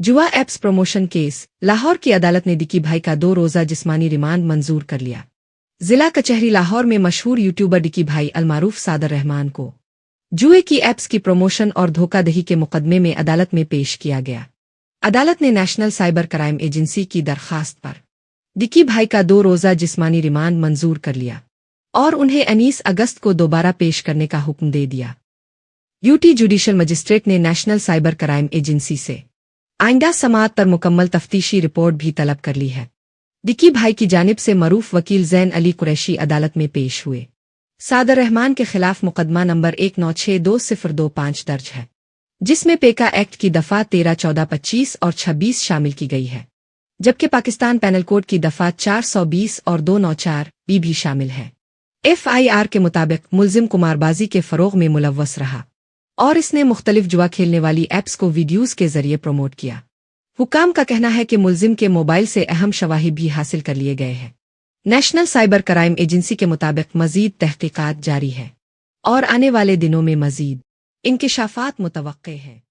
जुआ apps promotion case. Lahore की अदालत ने डिकी भाई का 2 रोज़ा जिस्मानी रिमांड मंजूर कर लिया। जिला कचहरी लाहौर में मशहूर यूट्यूबर डिकी भाई अलमारूफ सादर रहमान को जुए की ऐप्स की प्रमोशन और धोखाधड़ी के मुकदमे में अदालत में पेश किया गया। अदालत ने नेशनल साइबर क्राइम एजेंसी की दरखास्त पर डिकी भाई का 2 रोज़ा जिस्मानी रिमांड मंजूर कर लिया और उन्हें 19 अगस्त को दोबारा पेश करने का हुक्म दे दिया। यूटी जुडिशल मजिस्ट्रेट ने नेशनल साइबर क्राइम एजेंसी से आइंदा समाअत पर मुकम्मल तफ्तीशी रिपोर्ट भी तलब कर ली है। डिकी भाई की जानिब से मरूफ वकील ज़ैन अली कुरैशी अदालत में पेश हुए। सादर रहमान के खिलाफ मुकदमा नंबर 19622025 दर्ज है, जिसमें पेका एक्ट की दफ़ा 13, 14, 25 और 26 शामिल की गई है, जबकि पाकिस्तान पैनल कोड की दफ़ा 420 और 294 भी शामिल है। FIR के मुताबिक मुल्जिम कुमारबाजी के फ़रोग़ में मुलव्वस रहा और इसने मुख्तलिफ जुआ खेलने वाली ऐप्स को वीडियोज़ के ज़रिए प्रमोट किया। हुकाम का कहना है कि मुल्जिम के मोबाइल से अहम शवाहिद भी हासिल कर लिए गए हैं। नेशनल साइबर क्राइम एजेंसी के मुताबिक मज़ीद तहक़ीक़ात जारी है और आने वाले दिनों में मज़ीद इंकिशाफ़ात मुतवक्के हैं।